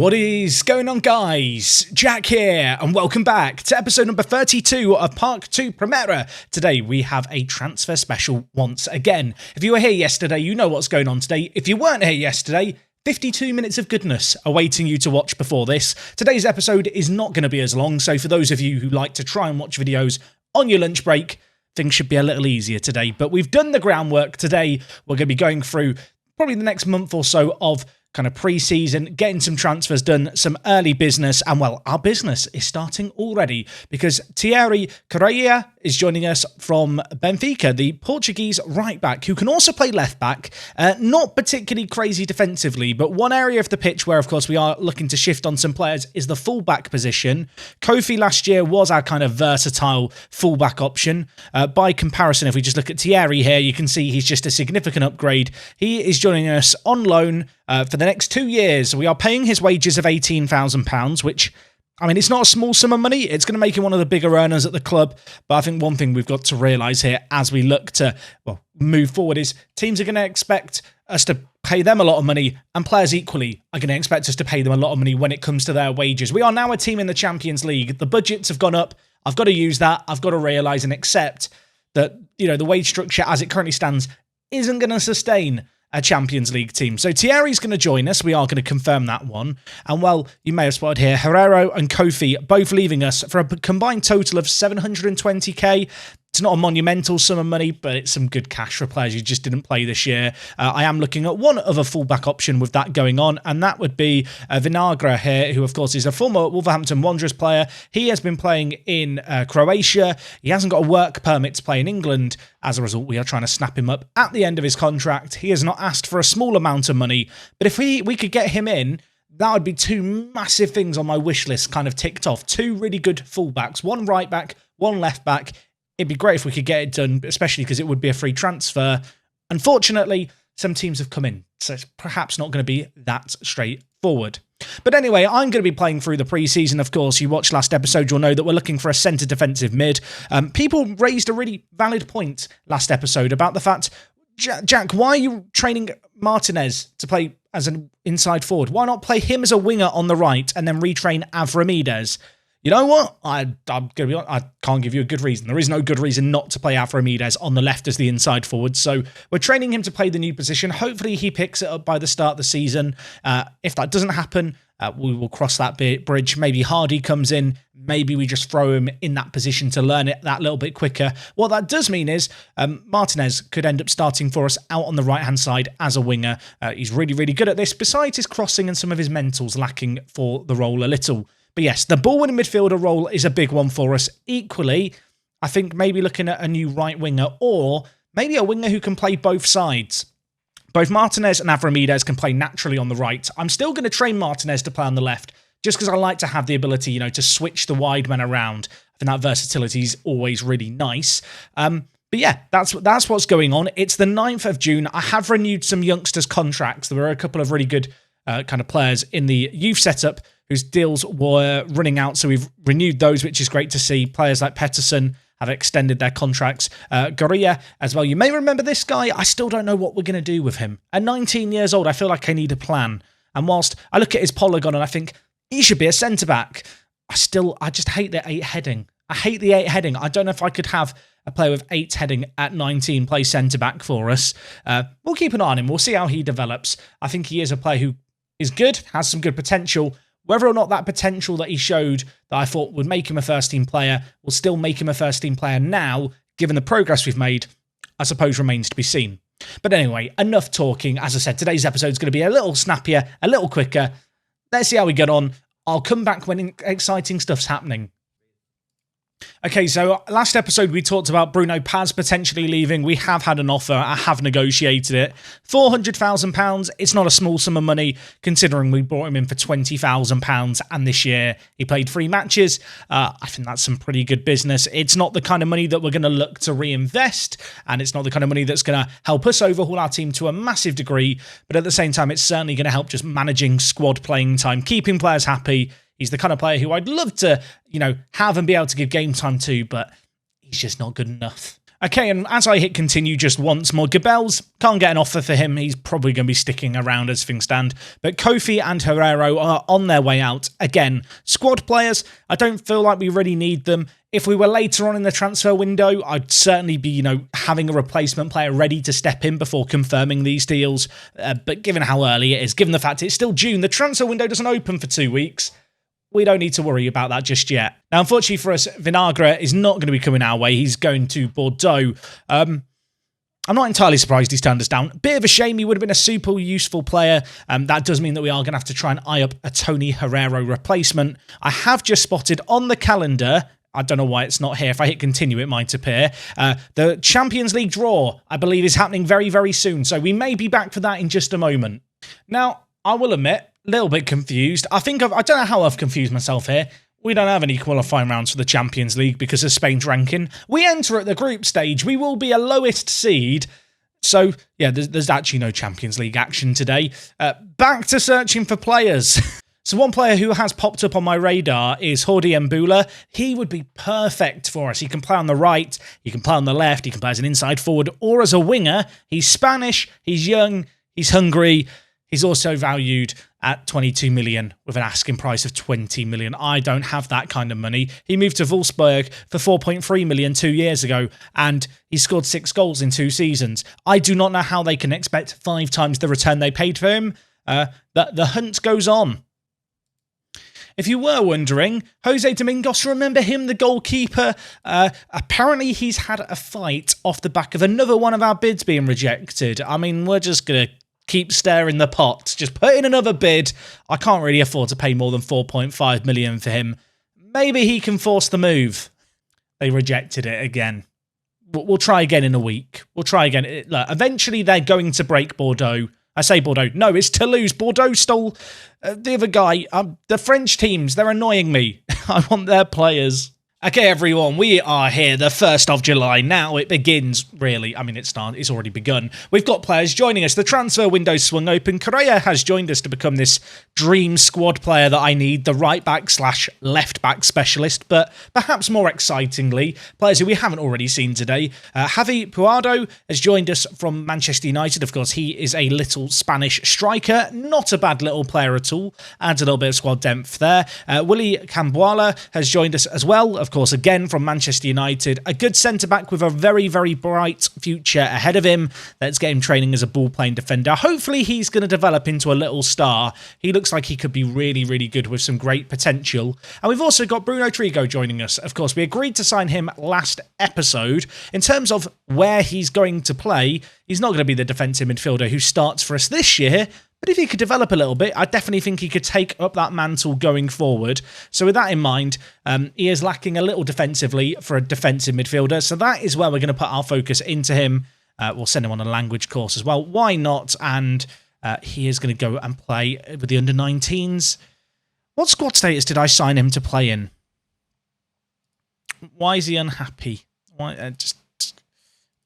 What is going on, guys? Jack here, and welcome back to episode number 32 of Part 2 Primera. Today, we have a transfer special once again. If you were here yesterday, you know what's going on today. If you weren't here yesterday, 52 minutes of goodness awaiting you to watch before this. Today's episode is not going to be as long, so for those of you who like to try and watch videos on your lunch break, things should be a little easier today. But we've done the groundwork today. We're going to be going through probably the next month or so of kind of pre-season, getting some transfers done, some early business, and well, our business is starting already because Thierry Correia is joining us from Benfica, the Portuguese right-back, who can also play left-back. Not particularly crazy defensively, but one area of the pitch where, of course, we are looking to shift on some players is the fullback position. Kofi last year was our kind of versatile fullback option. By comparison, if we just look at Thierry here, you can see he's just a significant upgrade. He is joining us on loan for the next 2 years. We are paying his wages of £18,000, which, I mean, it's not a small sum of money. It's going to make him one of the bigger earners at the club. But I think one thing we've got to realise here as we look to move forward is teams are going to expect us to pay them a lot of money, and players equally are going to expect us to pay them a lot of money when it comes to their wages. We are now a team in the Champions League. The budgets have gone up. I've got to use that. I've got to realise and accept that, you know, the wage structure as it currently stands isn't going to sustain a Champions League team. So Thierry's going to join us. We are going to confirm that one. And well, you may have spotted here, Herrero and Kofi both leaving us for a combined total of 720k. It's not a monumental sum of money, but it's some good cash for players who just didn't play this year. I am looking at one other fullback option with that going on, and that would be Vinagre here, who, of course, is a former Wolverhampton Wanderers player. He has been playing in Croatia. He hasn't got a work permit to play in England. As a result, we are trying to snap him up at the end of his contract. He has not asked for a small amount of money, but if we could get him in, that would be two massive things on my wish list kind of ticked off. Two really good fullbacks, one right back, one left back. It'd be great if we could get it done, especially because it would be a free transfer. Unfortunately, some teams have come in, so it's perhaps not going to be that straightforward. But anyway, I'm going to be playing through the pre-season. Of course, you watched last episode, you'll know that we're looking for a centre defensive mid. People raised a really valid point last episode about the fact, Jack, why are you training Martinez to play as an inside forward? Why not play him as a winger on the right and then retrain Avramides? You know what? I'm going to be honest, I can't give you a good reason. There is no good reason not to play Avramides on the left as the inside forward. So we're training him to play the new position. Hopefully he picks it up by the start of the season. If that doesn't happen, we will cross that bridge. Maybe Hardy comes in. Maybe we just throw him in that position to learn it that little bit quicker. What that does mean is Martinez could end up starting for us out on the right-hand side as a winger. He's really, really good at this, besides his crossing and some of his mentals lacking for the role a little. But yes, the ball-winning midfielder role is a big one for us. Equally, I think maybe looking at a new right winger or maybe a winger who can play both sides. Both Martinez and Avramides can play naturally on the right. I'm still going to train Martinez to play on the left just because I like to have the ability, you know, to switch the wide men around. I think that versatility is always really nice. But yeah, that's what's going on. It's the 9th of June. I have renewed some youngsters' contracts. There were a couple of really good kind of players in the youth setup whose deals were running out, so we've renewed those, which is great to see. Players like Pettersson have extended their contracts. Correia as well. You may remember this guy. I still don't know what we're going to do with him. At 19 years old, I feel like I need a plan. And whilst I look at his polygon and I think he should be a centre-back, I just hate the 8 heading. I hate the 8 heading. I don't know if I could have a player with 8 heading at 19 play centre-back for us. We'll keep an eye on him. We'll see how he develops. I think he is a player who is good, has some good potential. Whether or not that potential that he showed that I thought would make him a first-team player will still make him a first-team player now, given the progress we've made, I suppose remains to be seen. But anyway, enough talking. As I said, today's episode is going to be a little snappier, a little quicker. Let's see how we get on. I'll come back when exciting stuff's happening. Okay, so last episode we talked about Bruno Paz potentially leaving. We have had an offer. I have negotiated it. £400,000. It's not a small sum of money considering we brought him in for £20,000 and this year he played 3 matches. I think that's some pretty good business. It's not the kind of money that we're going to look to reinvest, and it's not the kind of money that's going to help us overhaul our team to a massive degree, but at the same time it's certainly going to help just managing squad playing time, keeping players happy. He's the kind of player who I'd love to, have and be able to give game time to, but he's just not good enough. Okay, and as I hit continue just once more, Gabels, can't get an offer for him. He's probably going to be sticking around as things stand. But Kofi and Herrero are on their way out. Again, squad players, I don't feel like we really need them. If we were later on in the transfer window, I'd certainly be, having a replacement player ready to step in before confirming these deals. But given how early it is, given the fact it's still June, the transfer window doesn't open for 2 weeks. We don't need to worry about that just yet. Now, unfortunately for us, Vinagre is not going to be coming our way. He's going to Bordeaux. I'm not entirely surprised he's turned us down. Bit of a shame. He would have been a super useful player. That does mean that we are going to have to try and eye up a Tony Herrero replacement. I have just spotted on the calendar, I don't know why it's not here. If I hit continue, it might appear. The Champions League draw, I believe, is happening very, very soon. So we may be back for that in just a moment. Now, I will admit, a little bit confused. I don't know how I've confused myself here. We don't have any qualifying rounds for the Champions League because of Spain's ranking. We enter at the group stage. We will be a lowest seed. So, yeah, there's actually no Champions League action today. Back to searching for players. So one player who has popped up on my radar is Jordi Mbula. He would be perfect for us. He can play on the right, he can play on the left, he can play as an inside forward or as a winger. He's Spanish, he's young, he's hungry. He's also valued at 22 million with an asking price of 20 million. I don't have that kind of money. He moved to Wolfsburg for 4.3 million 2 years ago, and he scored 6 goals in 2 seasons. I do not know how they can expect 5 times the return they paid for him. The hunt goes on. If you were wondering, Jose Domingos, remember him, the goalkeeper? Apparently he's had a fight off the back of another one of our bids being rejected. I mean, we're just going to keep stirring the pot. Just put in another bid. I can't really afford to pay more than 4.5 million for him. Maybe he can force the move. They rejected it again. We'll try again in a week. We'll try again. Look, eventually they're going to break Bordeaux. I say Bordeaux. No, it's Toulouse. Bordeaux stole the other guy. The French teams, they're annoying me. I want their players. Okay, everyone, we are here, the 1st of July. Now it begins, really. I mean, it's already begun. We've got players joining us. The transfer window swung open. Correa has joined us to become this dream squad player that I need, the right-back/left back specialist, but perhaps more excitingly, players who we haven't already seen today. Javi Puado has joined us from Manchester United. Of course, he is a little Spanish striker. Not a bad little player at all. Adds a little bit of squad depth there. Willy Cambuala has joined us as well. Of course, again from Manchester United, a good centre-back with a very, very bright future ahead of him. Let's get him training as a ball-playing defender. Hopefully he's going to develop into a little star. He looks like he could be really, really good with some great potential. And we've also got Bruno Trigo joining us. Of course, we agreed to sign him last episode. In terms of where he's going to play, he's not going to be the defensive midfielder who starts for us this year. But if he could develop a little bit, I definitely think he could take up that mantle going forward. So with that in mind, he is lacking a little defensively for a defensive midfielder. So that is where we're going to put our focus into him. We'll send him on a language course as well. Why not? And he is going to go and play with the under-19s. What squad status did I sign him to play in? Why is he unhappy? Why?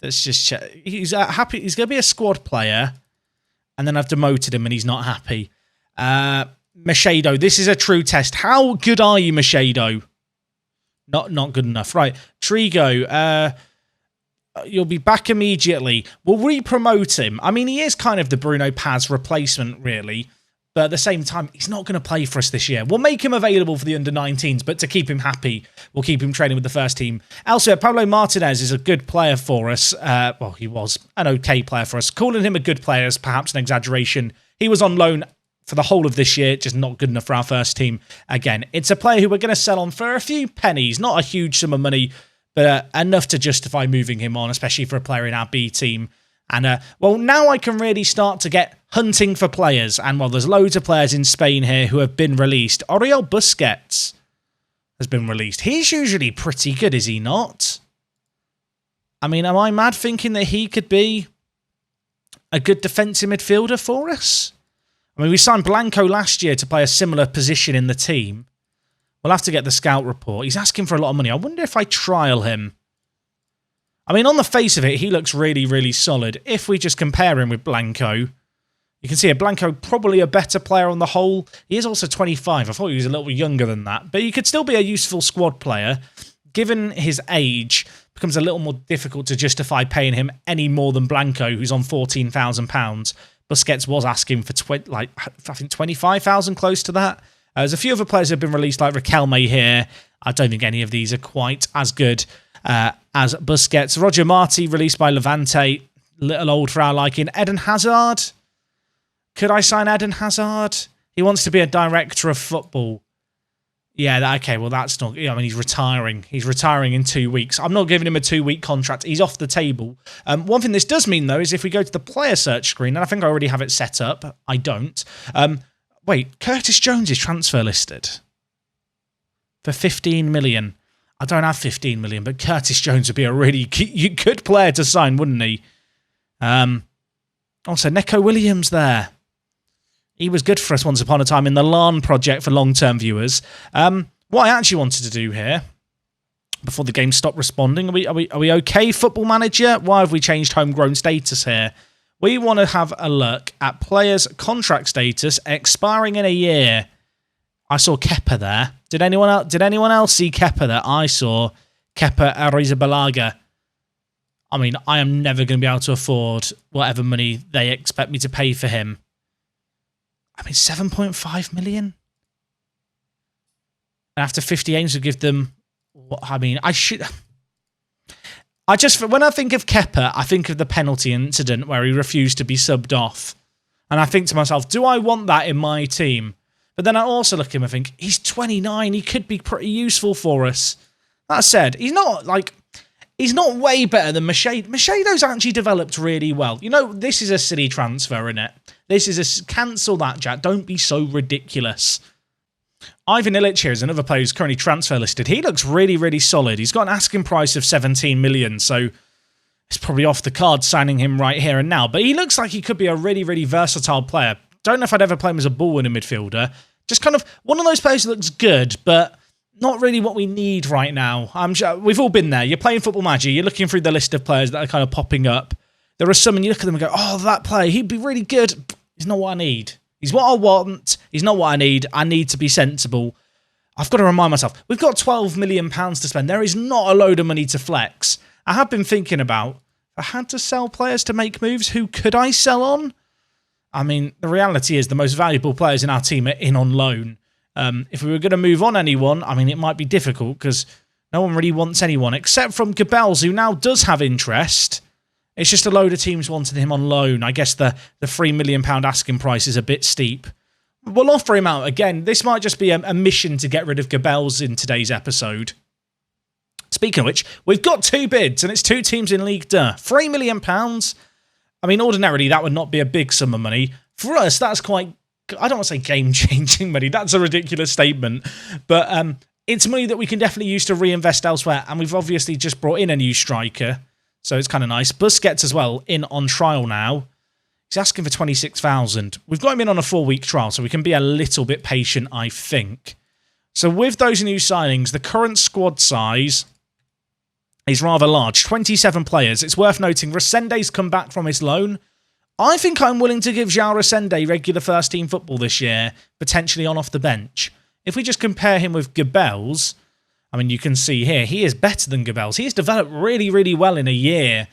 Let's just check. He's happy. He's going to be a squad player. And then I've demoted him and he's not happy. Machado, this is a true test. How good are you, Machado? Not good enough. Right, Trigo, you'll be back immediately. We'll re-promote him. I mean, he is kind of the Bruno Paz replacement, really. But at the same time, he's not going to play for us this year. We'll make him available for the under-19s, but to keep him happy, we'll keep him training with the first team. Elsewhere, Pablo Martinez is a good player for us. Well, he was an okay player for us. Calling him a good player is perhaps an exaggeration. He was on loan for the whole of this year, just not good enough for our first team. Again, it's a player who we're going to sell on for a few pennies. Not a huge sum of money, but enough to justify moving him on, especially for a player in our B team. And, well, now I can really start to get hunting for players. And, well, there's loads of players in Spain here who have been released. Oriol Busquets has been released. He's usually pretty good, is he not? I mean, am I mad thinking that he could be a good defensive midfielder for us? I mean, we signed Blanco last year to play a similar position in the team. We'll have to get the scout report. He's asking for a lot of money. I wonder if I trial him. I mean, on the face of it, he looks really, really solid. If we just compare him with Blanco, you can see Blanco probably a better player on the whole. He is also 25. I thought he was a little younger than that. But he could still be a useful squad player. given his age, it becomes a little more difficult to justify paying him any more than Blanco, who's on £14,000. Busquets was asking for I think 25,000, close to that. There's a few other players who have been released, like Riquelme here. I don't think any of these are quite as good as Busquets. Roger Marti, released by Levante, little old for our liking. Eden Hazard. Could I sign Eden Hazard? He wants to be a director of football. Yeah, okay, well, that's not... I mean, he's retiring. He's retiring in 2 weeks. I'm not giving him a 2-week contract. He's off the table. One thing this does mean, though, is if we go to the player search screen, and I think I already have it set up. I don't. Wait, Curtis Jones is transfer listed for 15 million. I don't have 15 million, but Curtis Jones would be a really good player to sign, wouldn't he? Also, Neco Williams there. He was good for us once upon a time in the LAN project for long-term viewers. What I actually wanted to do here, before the game stopped responding, are we okay, Football Manager? Why have we changed homegrown status here? We want to have a look at players' contract status expiring in a year. I saw Kepa there. Did anyone else see Kepa there? I saw Kepa Arrizabalaga. I mean, I am never going to be able to afford whatever money they expect me to pay for him. I mean, 7.5 million? And after 50 games, we give them... I mean, when I think of Kepa, I think of the penalty incident where he refused to be subbed off. And I think to myself, do I want that in my team? But then I also look at him and think, he's 29, he could be pretty useful for us. That said, he's not way better than Machedo. Machedo's actually developed really well. You know, this is a silly transfer, isn't it? Cancel that, Jack. Don't be so ridiculous. Ivan Illich here is another player who's currently transfer listed. He looks really, really solid. He's got an asking price of 17 million, so it's probably off the card signing him right here and now. But he looks like he could be a really, really versatile player. Don't know if I'd ever play him as a ball-winning midfielder. Just kind of one of those players who looks good, but not really what we need right now. We've all been there. You're playing Football Manager. You're looking through the list of players that are kind of popping up. There are some, and you look at them and go, oh, that player, he'd be really good. He's not what I need. He's what I want. He's not what I need. I need to be sensible. I've got to remind myself, we've got £12 million to spend. There is not a load of money to flex. I have been thinking about, if I had to sell players to make moves, who could I sell on? I mean, the reality is the most valuable players in our team are in on loan. If we were going to move on anyone, I mean, it might be difficult because no one really wants anyone except from Gabels, who now does have interest. It's just a load of teams wanting him on loan. I guess the £3 million asking price is a bit steep. We'll offer him out. Again, this might just be a mission to get rid of Gabels in today's episode. Speaking of which, we've got 2 bids, and it's 2 teams in League 2. £3 million. I mean, ordinarily, that would not be a big sum of money. For us, that's quite... I don't want to say game-changing money. That's a ridiculous statement. But it's money that we can definitely use to reinvest elsewhere. And we've obviously just brought in a new striker. So it's kind of nice. Busquets as well, in on trial now. He's asking for 26,000. We've got him in on a 4-week trial, so we can be a little bit patient, I think. So with those new signings, the current squad size is rather large. 27 players. It's worth noting, Resende's come back from his loan. I think I'm willing to give João Resende regular first-team football this year, potentially on off the bench. If we just compare him with Gabels, I mean, you can see here, he is better than Gabels. He has developed really, really well in a year.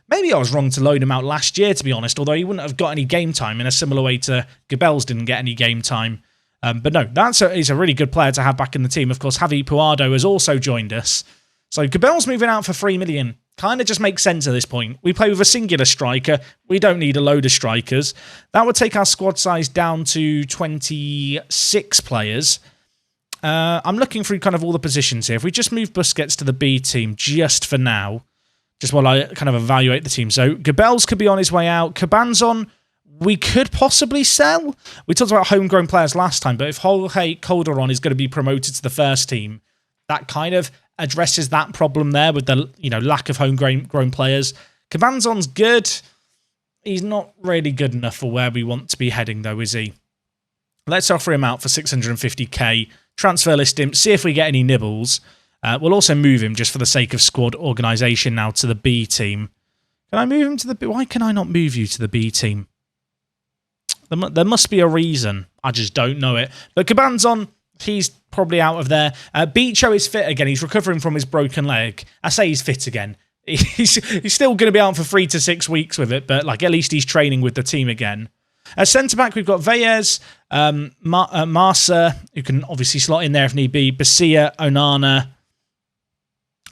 Maybe I was wrong to loan him out last year, to be honest, although he wouldn't have got any game time in a similar way to Gabels didn't get any game time. But no, he's a really good player to have back in the team. Of course, Javi Puado has also joined us. So Gabels moving out for 3 million kind of just makes sense at this point. We play with a singular striker. We don't need a load of strikers. That would take our squad size down to 26 players. I'm looking through kind of all the positions here. If we just move Busquets to the B team just for now, just while I kind of evaluate the team. So Gabels could be on his way out. Cabanzon, we could possibly sell. We talked about homegrown players last time, but if Jorge Calderon is going to be promoted to the first team, that kind of addresses that problem there with the lack of homegrown players. Cabanzon's good. He's not really good enough for where we want to be heading, though, is he? Let's offer him out for 650k. Transfer list him, see if we get any nibbles. We'll also move him just for the sake of squad organisation now to the B team. Can I move him to the B? Why can I not move you to the B team? There must be a reason. I just don't know it. But Cabanzon, He's probably out of there. Bicho is fit again. He's recovering from his broken leg. I say he's fit again. He's still going to be out for 3 to 6 weeks with it, but like at least he's training with the team again. As centre-back, we've got Valles, Marsa, who can obviously slot in there if need be, Basia, Onana.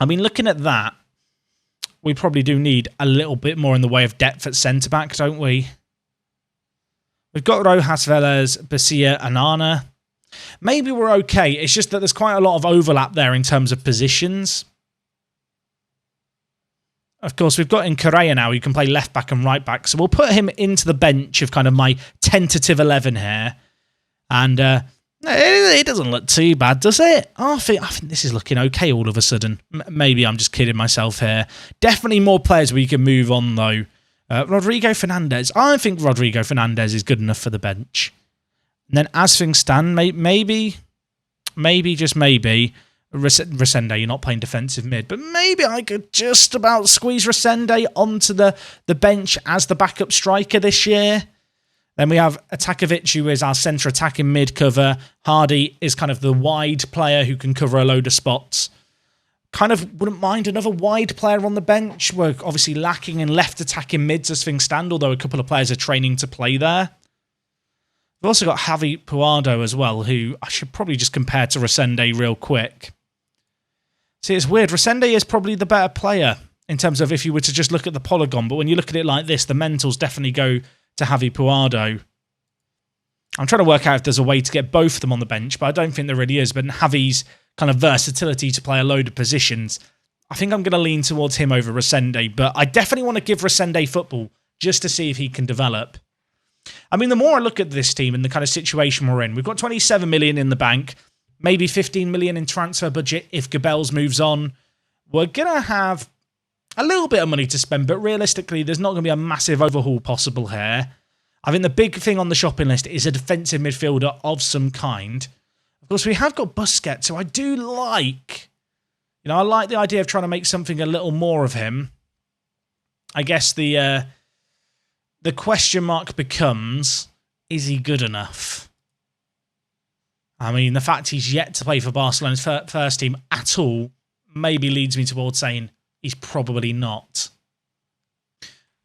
I mean, looking at that, we probably do need a little bit more in the way of depth at centre-back, don't we? We've got Rojas, Velez, Basia, Onana. Maybe we're okay. It's just that there's quite a lot of overlap there in terms of positions. Of course, we've got in Correa now, who can play left back and right back. So we'll put him into the bench of kind of my tentative 11 here. And it doesn't look too bad, does it? I think this is looking okay all of a sudden. Maybe I'm just kidding myself here. Definitely more players we can move on, though. Rodrigo Fernandez. I think Rodrigo Fernandez is good enough for the bench. And then as things stand, maybe, just maybe, Resende, you're not playing defensive mid, but maybe I could just about squeeze Resende onto the bench as the backup striker this year. Then we have Atakovic, who is our centre attacking mid cover. Hardy is kind of the wide player who can cover a load of spots. Kind of wouldn't mind another wide player on the bench. We're obviously lacking in left attacking mids as things stand, although a couple of players are training to play there. We've also got Javi Puado as well, who I should probably just compare to Resende real quick. See, it's weird. Resende is probably the better player in terms of if you were to just look at the polygon, but when you look at it like this, the mentals definitely go to Javi Puado. I'm trying to work out if there's a way to get both of them on the bench, but I don't think there really is. But Javi's kind of versatility to play a load of positions, I think I'm going to lean towards him over Resende, but I definitely want to give Resende football just to see if he can develop. I mean, the more I look at this team and the kind of situation we're in, we've got 27 million in the bank, maybe 15 million in transfer budget if Gabels moves on. We're going to have a little bit of money to spend, but realistically, there's not going to be a massive overhaul possible here. I think the big thing on the shopping list is a defensive midfielder of some kind. Of course, we have got Busquets, so I do like... I like the idea of trying to make something a little more of him. I guess the question mark becomes, is he good enough? I mean, the fact he's yet to play for Barcelona's first team at all maybe leads me towards saying he's probably not.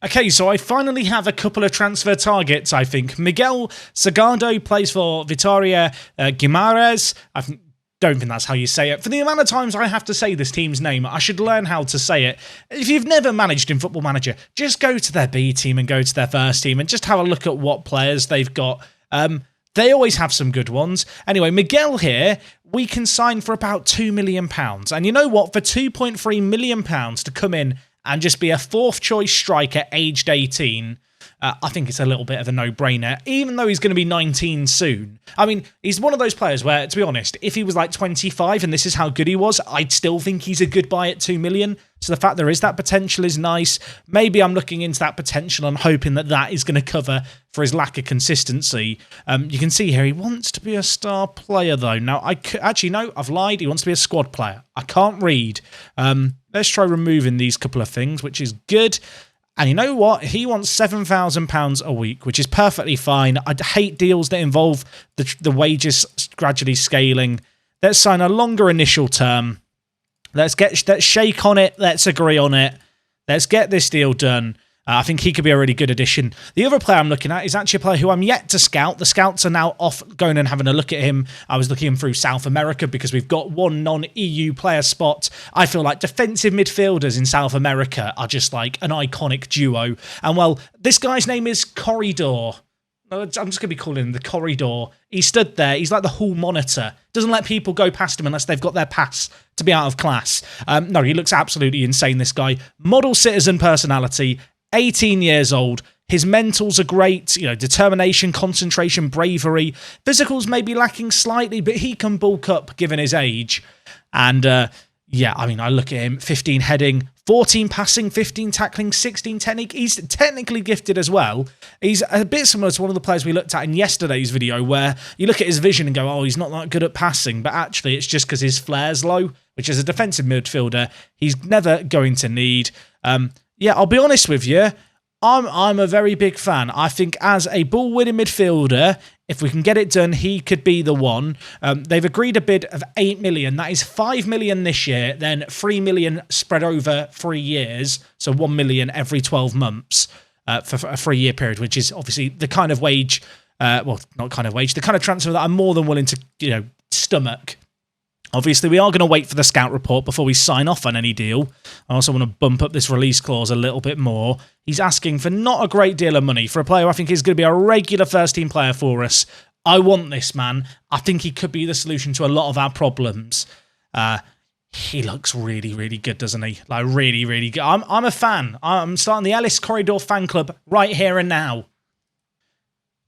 Okay, so I finally have a couple of transfer targets, I think. Miguel Sagado plays for Vitória Guimarães. I don't think that's how you say it. For the amount of times I have to say this team's name, I should learn how to say it. If you've never managed in Football Manager, just go to their B team and go to their first team and just have a look at what players they've got. They always have some good ones. Anyway, Miguel here, we can sign for about £2 million. And you know what? For £2.3 million to come in and just be a fourth choice striker aged 18, I think it's a little bit of a no-brainer, even though he's going to be 19 soon. I mean, he's one of those players where, to be honest, if he was like 25 and this is how good he was, I'd still think he's a good buy at 2 million. So the fact there is that potential is nice. Maybe I'm looking into that potential and hoping that that is going to cover for his lack of consistency. You can see here, he wants to be a star player, though. Now, actually, no, I've lied. He wants to be a squad player. I can't read. Let's try removing these couple of things, which is good. And you know what? He wants £7,000 a week, which is perfectly fine. I hate deals that involve the wages gradually scaling. Let's sign a longer initial term. Let's shake on it. Let's agree on it. Let's get this deal done. I think he could be a really good addition. The other player I'm looking at is actually a player who I'm yet to scout. The scouts are now off going and having a look at him. I was looking him through South America because we've got one non-EU player spot. I feel like defensive midfielders in South America are just like an iconic duo. And well, this guy's name is Corridor. I'm just going to be calling him the Corridor. He stood there. He's like the hall monitor. Doesn't let people go past him unless they've got their pass to be out of class. No, he looks absolutely insane, this guy. Model citizen personality. 18 years old. His mentals are great, determination, concentration, bravery. Physicals may be lacking slightly, but he can bulk up given his age. And yeah, I mean, I look at him, 15 heading, 14 passing, 15 tackling, 16 technique. He's technically gifted as well. He's a bit similar to one of the players we looked at in yesterday's video where you look at his vision and go, oh, he's not that good at passing. But actually, it's just because his flair's low, which is a defensive midfielder he's never going to need. Yeah, I'll be honest with you. I'm a very big fan. I think as a ball-winning midfielder If we can get it done, he could be the one. They've agreed a bid of 8 million. That is 5 million this year, then 3 million spread over 3 years. So 1 million every 12 months for a 3-year period, which is obviously the kind of wage, well, not kind of wage, the kind of transfer that I'm more than willing to, stomach. Obviously, we are going to wait for the scout report before we sign off on any deal. I also want to bump up this release clause a little bit more. He's asking for not a great deal of money for a player I think is going to be a regular first-team player for us. I want this man. I think he could be the solution to a lot of our problems. He looks really, really good, doesn't he? Like, really, really good. I'm a fan. I'm starting the Ellis Corridor fan club right here and now.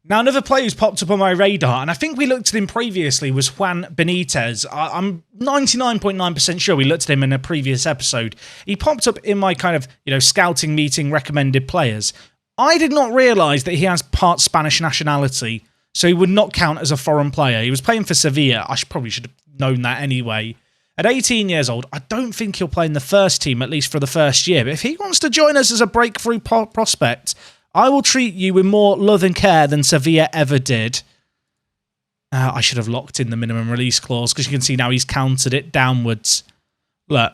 Now, another player who's popped up on my radar, and I think we looked at him previously, was Juan Benitez. I'm 99.9% sure we looked at him in a previous episode. He popped up in my kind of, scouting meeting recommended players. I did not realise that he has part Spanish nationality, so he would not count as a foreign player. He was playing for Sevilla. I probably should have known that anyway. At 18 years old, I don't think he'll play in the first team, at least for the first year. But if he wants to join us as a breakthrough prospect, I will treat you with more love and care than Sevilla ever did. I should have locked in the minimum release clause because you can see now he's counted it downwards. Look,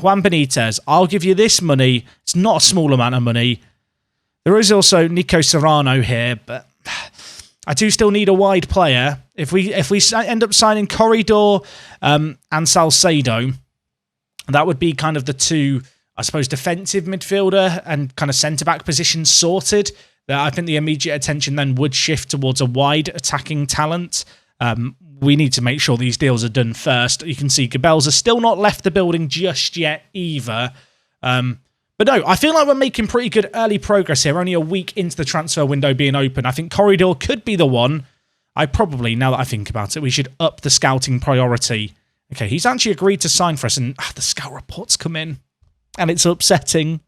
Juan Benitez, I'll give you this money. It's not a small amount of money. There is also Nico Serrano here, but I do still need a wide player. If we end up signing Corridor and Salcedo, that would be kind of the two, I suppose, defensive midfielder and kind of centre-back positions sorted. I think the immediate attention then would shift towards a wide attacking talent. We need to make sure these deals are done first. You can see Gabel's still not left the building just yet either. But no, I feel like we're making pretty good early progress here, only a week into the transfer window being open. I think Corridor could be the one. Now that I think about it, we should up the scouting priority. Okay, he's actually agreed to sign for us, and the scout report's come in. And it's upsetting.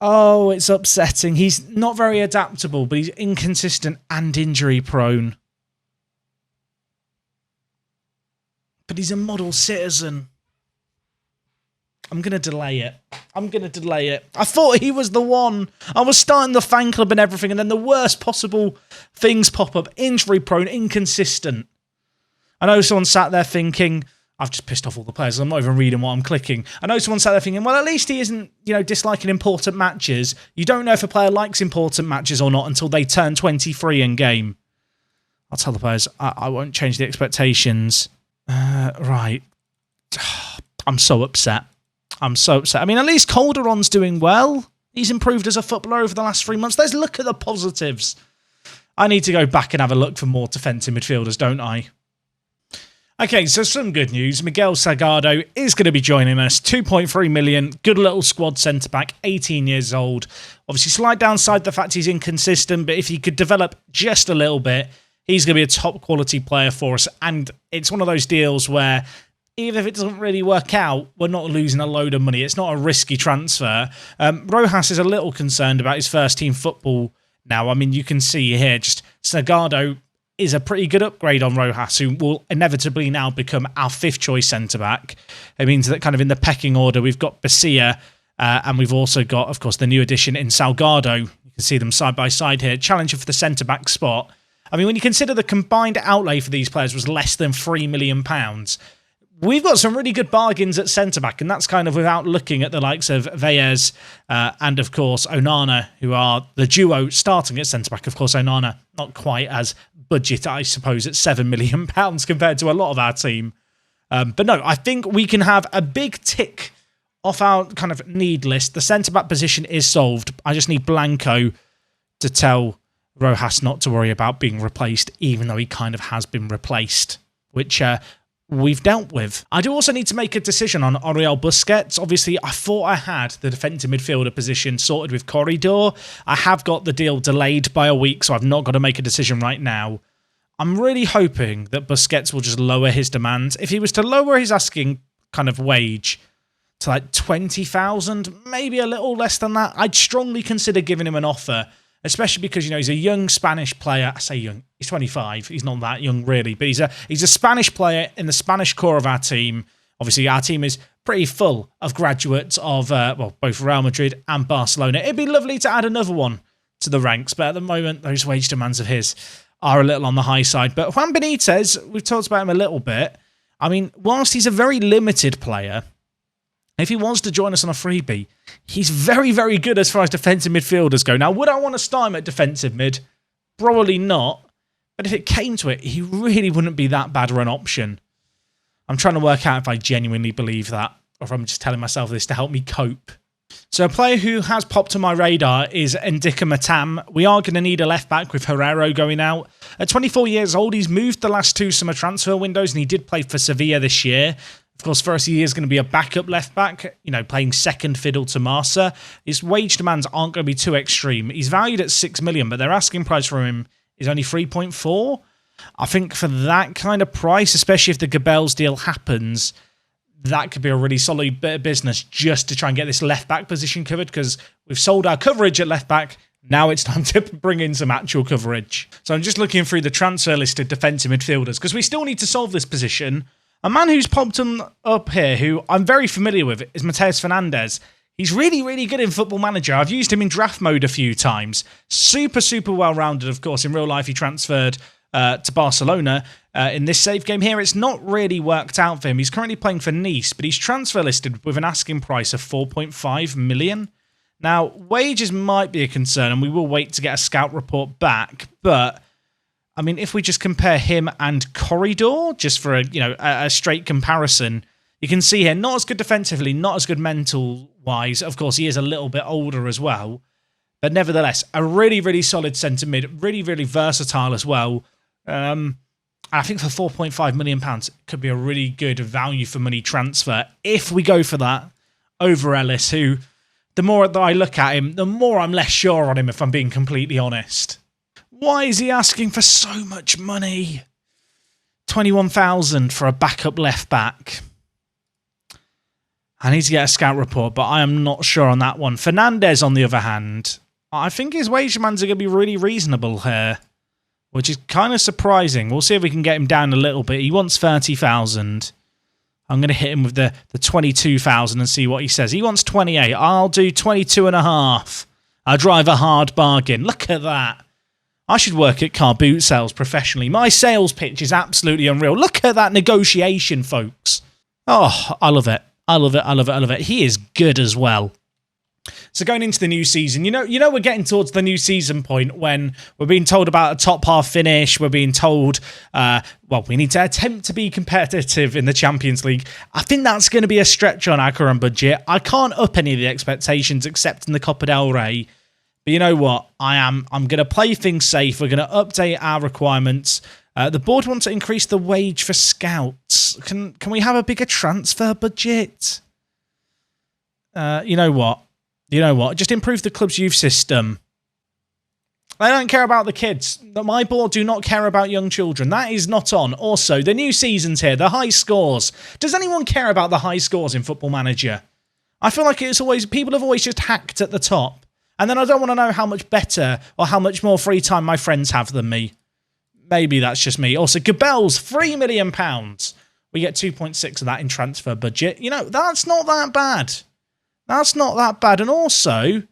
Oh, it's upsetting. He's not very adaptable, but he's inconsistent and injury prone. But he's a model citizen. I'm going to delay it. I thought he was the one. I was starting the fan club and everything, and then the worst possible things pop up. Injury prone, inconsistent. I know someone sat there thinking, I've just pissed off all the players. I'm not even reading what I'm clicking. I know someone sat there thinking, well, at least he isn't, disliking important matches. You don't know if a player likes important matches or not until they turn 23 in game. I'll tell the players, I won't change the expectations. Right. I'm so upset. I mean, at least Calderon's doing well. He's improved as a footballer over the last 3 months. Let's look at the positives. I need to go back and have a look for more defensive midfielders, don't I? Okay, so some good news. Miguel Salgado is going to be joining us. 2.3 million. Good little squad centre-back, 18 years old. Obviously, slight downside the fact he's inconsistent, but if he could develop just a little bit, he's going to be a top-quality player for us. And it's one of those deals where even if it doesn't really work out, we're not losing a load of money. It's not a risky transfer. Rojas is a little concerned about his first-team football now. I mean, you can see here, just Salgado is a pretty good upgrade on Rojas, who will inevitably now become our 5th choice centre-back. It means that kind of in the pecking order, we've got Basia, and we've also got, of course, the new addition in Salgado. You can see them side by side here, challenger for the centre-back spot. I mean, when you consider the combined outlay for these players was less than £3 million, we've got some really good bargains at centre-back, and that's kind of without looking at the likes of Valles and, of course, Onana, who are the duo starting at centre-back. Of course, Onana, not quite as budget, I suppose, at £7 million compared to a lot of our team. But no, I think we can have a big tick off our kind of need list. The centre-back position is solved. I just need Blanco to tell Rojas not to worry about being replaced, even though he kind of has been replaced, which we've dealt with. I do also need to make a decision on Oriol Busquets. Obviously, I thought I had the defensive midfielder position sorted with Corridor. I have got the deal delayed by a week, so I've not got to make a decision right now. I'm really hoping that Busquets will just lower his demands. If he was to lower his asking kind of wage to like 20,000, maybe a little less than that, I'd strongly consider giving him an offer, especially because, he's a young Spanish player. I say young, he's 25. He's not that young, really, but he's a Spanish player in the Spanish core of our team. Obviously, our team is pretty full of graduates of, both Real Madrid and Barcelona. It'd be lovely to add another one to the ranks, but at the moment, those wage demands of his are a little on the high side. But Juan Benitez, we've talked about him a little bit. I mean, whilst he's a very limited player, if he wants to join us on a freebie, he's very, very good as far as defensive midfielders go. Now, would I want to start him at defensive mid? Probably not. But if it came to it, he really wouldn't be that bad of an option. I'm trying to work out if I genuinely believe that, or if I'm just telling myself this to help me cope. So a player who has popped on my radar is Ndika Matam. We are going to need a left-back with Herrero going out. At 24 years old, he's moved the last 2 summer transfer windows, and he did play for Sevilla this year. Of course, first he is going to be a backup left-back, playing second fiddle to Marsa. His wage demands aren't going to be too extreme. He's valued at 6 million, but their asking price for him is only 3.4. I think for that kind of price, especially if the Gabels deal happens, that could be a really solid bit of business just to try and get this left-back position covered, because we've sold our coverage at left-back. Now it's time to bring in some actual coverage. So I'm just looking through the transfer list of defensive midfielders, because we still need to solve this position. A man who's popped up here, who I'm very familiar with, is Mateus Fernandes. He's really, really good in Football Manager. I've used him in draft mode a few times. Super, super well-rounded, of course. In real life, he transferred to Barcelona. In this save game here, it's not really worked out for him. He's currently playing for Nice, but he's transfer listed with an asking price of 4.5 million. Now, wages might be a concern, and we will wait to get a scout report back. But, I mean, if we just compare him and Corridor, just for a straight comparison, you can see here, not as good defensively, not as good mental-wise. Of course, he is a little bit older as well. But nevertheless, a really, really solid centre mid, really, really versatile as well. I think for £4.5 million, it could be a really good value for money transfer if we go for that over Ellis, who, the more that I look at him, the more I'm less sure on him, if I'm being completely honest. Why is he asking for so much money? 21,000 for a backup left back. I need to get a scout report, but I am not sure on that one. Fernandes, on the other hand, I think his wage demands are going to be really reasonable here, which is kind of surprising. We'll see if we can get him down a little bit. He wants 30,000. I'm going to hit him with the 22,000 and see what he says. He wants 28. I'll do 22.5. I'll drive a hard bargain. Look at that. I should work at car boot sales professionally. My sales pitch is absolutely unreal. Look at that negotiation, folks. Oh, I love it. I love it. I love it. I love it. He is good as well. So going into the new season, you know we're getting towards the new season point when we're being told about a top half finish. We're being told, we need to attempt to be competitive in the Champions League. I think that's going to be a stretch on our current budget. I can't up any of the expectations except in the Copa del Rey. But you know what? I'm going to play things safe. We're going to update our requirements. The board wants to increase the wage for scouts. Can we have a bigger transfer budget? You know what? Just improve the club's youth system. They don't care about the kids. My board do not care about young children. That is not on. Also, the new season's here. The high scores. Does anyone care about the high scores in Football Manager? I feel like people have always just hacked at the top. And then I don't want to know how much better or how much more free time my friends have than me. Maybe that's just me. Also, Gabels, £3 million. We get 2.6 of that in transfer budget. That's not that bad. That's not that bad. And also,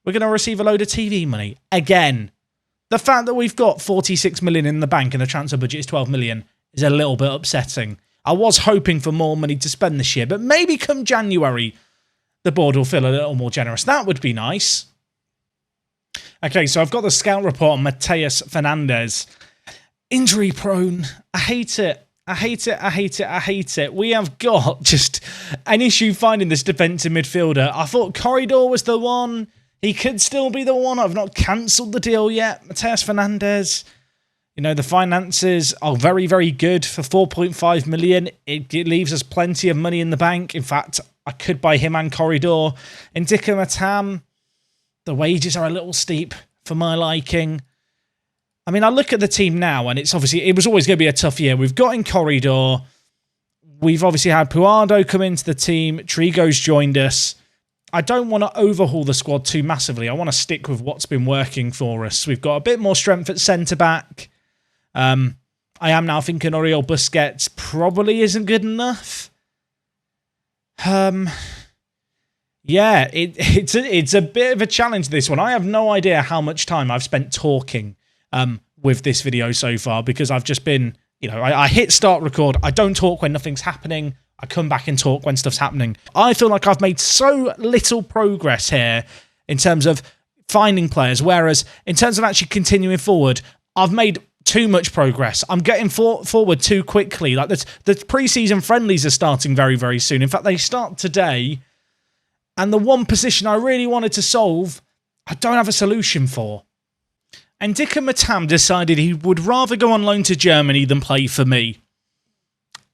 we're going to receive a load of TV money. Again, the fact that we've got 46 million in the bank and the transfer budget is 12 million is a little bit upsetting. I was hoping for more money to spend this year, but maybe come January, the board will feel a little more generous. That would be nice. Okay, so I've got the scout report on Mateus Fernandes. Injury prone. I hate it. I hate it. I hate it. I hate it. We have got just an issue finding this defensive midfielder. I thought Corridor was the one. He could still be the one. I've not cancelled the deal yet. Mateus Fernandes. The finances are very, very good for 4.5 million. It leaves us plenty of money in the bank. In fact, I could buy him and Corridor. Ndika Matam, the wages are a little steep for my liking. I mean, I look at the team now, and it was always going to be a tough year. We've got in Corridor. We've obviously had Puardo come into the team. Trigo's joined us. I don't want to overhaul the squad too massively. I want to stick with what's been working for us. We've got a bit more strength at centre-back. I am now thinking Oriol Busquets probably isn't good enough. Yeah, it's a bit of a challenge, this one. I have no idea how much time I've spent talking. with this video so far because I've just been, I hit start record. I don't talk when nothing's happening. I come back and talk when stuff's happening. I feel like I've made so little progress here in terms of finding players, whereas in terms of actually continuing forward, I've made too much progress. I'm getting forward too quickly. Like the pre-season friendlies are starting very, very soon. In fact, they start today. And the one position I really wanted to solve, I don't have a solution for. And Dicker Matam decided he would rather go on loan to Germany than play for me.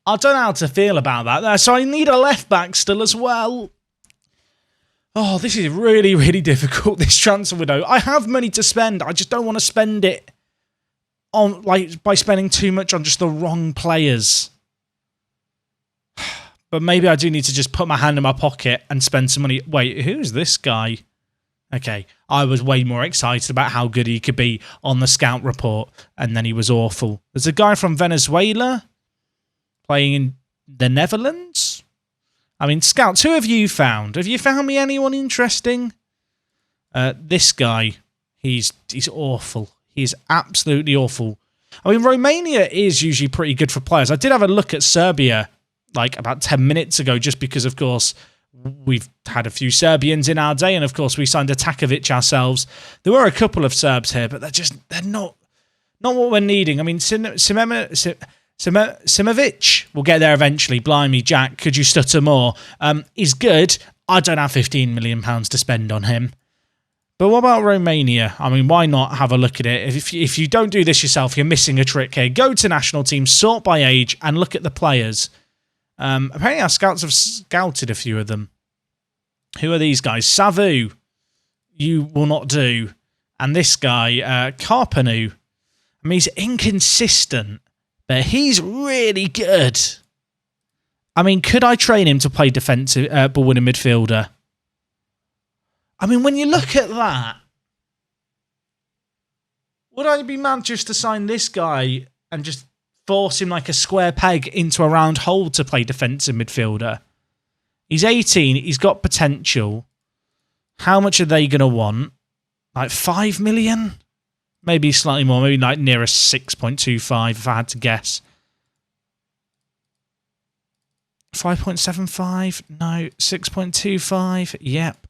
I don't know how to feel about that. So I need a left back still as well. Oh, this is really, really difficult, this transfer window. I have money to spend. I just don't want to spend it on by spending too much on just the wrong players. But maybe I do need to just put my hand in my pocket and spend some money. Wait, who's this guy? Okay, I was way more excited about how good he could be on the scout report, and then he was awful. There's a guy from Venezuela playing in the Netherlands. I mean, scouts, who have you found? Have you found me anyone interesting? This guy, he's awful. He's absolutely awful. I mean, Romania is usually pretty good for players. I did have a look at Serbia like about 10 minutes ago, just because, of course, we've had a few Serbians in our day, and of course we signed Atakovic ourselves. There were a couple of Serbs here, but they're not what we're needing. I mean, Simovic, we'll get there eventually. Blimey, Jack, could you stutter more? He's good. I don't have £15 million to spend on him. But what about Romania? I mean, why not have a look at it? If you don't do this yourself, you're missing a trick here. Go to national teams, sort by age, and look at the players. Apparently our scouts have scouted a few of them. Who are these guys? Savu, you will not do. And this guy, Carpanu. I mean, he's inconsistent, but he's really good. I mean, could I train him to play defensive ball-winning midfielder? I mean, when you look at that, would I be mad just to sign this guy and just force him like a square peg into a round hole to play defensive midfielder? He's 18. He's got potential. How much are they going to want? Like 5 million? Maybe slightly more. Maybe like near a 6.25 if I had to guess. 5.75? No. 6.25? Yep.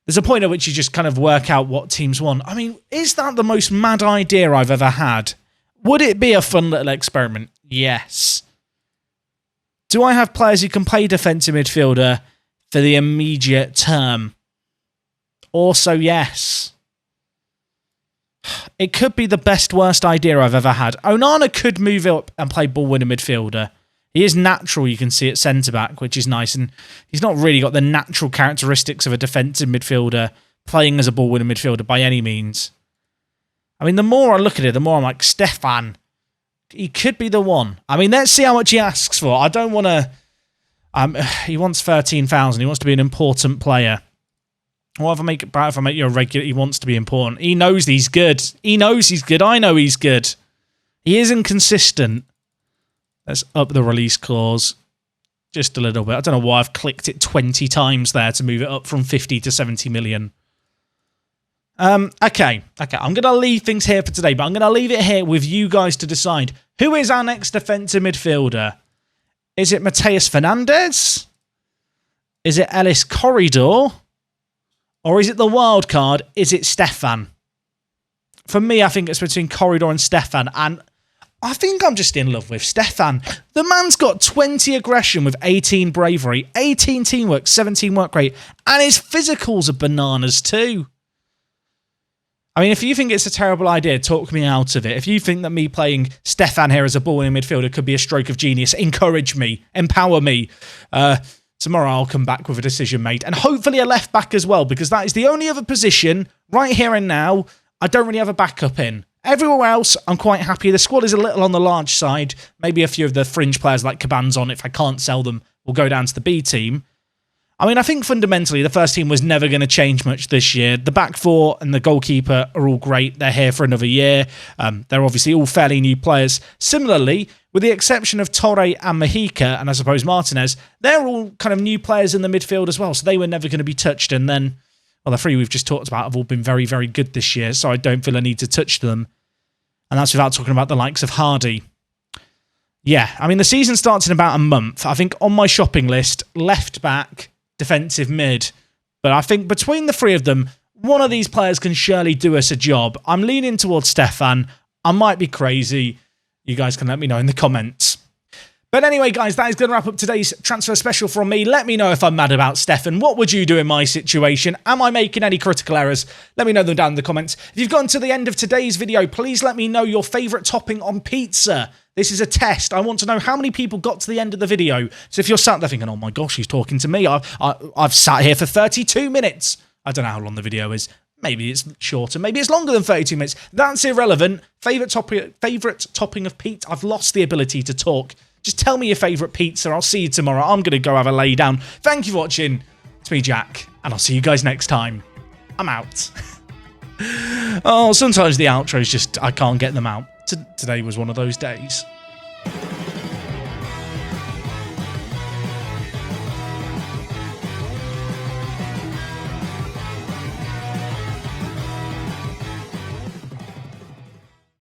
There's a point at which you just kind of work out what teams want. I mean, is that the most mad idea I've ever had? Would it be a fun little experiment? Yes. Do I have players who can play defensive midfielder for the immediate term? Also, yes. It could be the best worst idea I've ever had. Onana could move up and play ball-winning midfielder. He is natural, you can see, at centre-back, which is nice. And he's not really got the natural characteristics of a defensive midfielder playing as a ball-winning midfielder by any means. I mean, the more I look at it, the more I'm like, Stefan, he could be the one. I mean, let's see how much he asks for. I don't want to... he wants 13,000. He wants to be an important player. What if I make it bad? If I make you a regular, he wants to be important. He knows he's good. He knows he's good. I know he's good. He is inconsistent. Let's up the release clause just a little bit. I don't know why I've clicked it 20 times there to move it up from 50 to 70 million. Okay. I'm going to leave things here for today, but I'm going to leave it here with you guys to decide. Who is our next defensive midfielder? Is it Mateus Fernandes? Is it Ellis Corridor? Or is it the wild card? Is it Stefan? For me, I think it's between Corridor and Stefan, and I think I'm just in love with Stefan. The man's got 20 aggression with 18 bravery, 18 teamwork, 17 work rate, and his physicals are bananas too. I mean, if you think it's a terrible idea, talk me out of it. If you think that me playing Stefan here as a ball-winning midfielder could be a stroke of genius, encourage me, empower me. Tomorrow I'll come back with a decision made, and hopefully a left back as well, because that is the only other position right here and now I don't really have a backup in. Everywhere else, I'm quite happy. The squad is a little on the large side. Maybe a few of the fringe players like Caban's on, if I can't sell them, will go down to the B team. I mean, I think fundamentally the first team was never going to change much this year. The back four and the goalkeeper are all great. They're here for another year. They're obviously all fairly new players. Similarly, with the exception of Torre and Mojica, and I suppose Martinez, they're all kind of new players in the midfield as well, so they were never going to be touched. And then, well, the three we've just talked about have all been very, very good this year, so I don't feel a need to touch them. And that's without talking about the likes of Hardy. Yeah, I mean, the season starts in about a month. I think on my shopping list, left back, defensive mid. But I think between the three of them, one of these players can surely do us a job. I'm leaning towards Stefan. I might be crazy. You guys can let me know in the comments. But anyway, guys, that is going to wrap up today's transfer special from me. Let me know if I'm mad about Stefan. What would you do in my situation? Am I making any critical errors? Let me know them down in the comments. If you've gotten to the end of today's video, please let me know your favourite topping on pizza. This is a test. I want to know how many people got to the end of the video. So if you're sat there thinking, oh my gosh, he's talking to me. I've sat here for 32 minutes. I don't know how long the video is. Maybe it's shorter. Maybe it's longer than 32 minutes. That's irrelevant. Favourite topping of pizza. I've lost the ability to talk. Just tell me your favourite pizza. I'll see you tomorrow. I'm going to go have a lay down. Thank you for watching. It's me, Jack, and I'll see you guys next time. I'm out. Oh, sometimes the outros just, I can't get them out. Today was one of those days.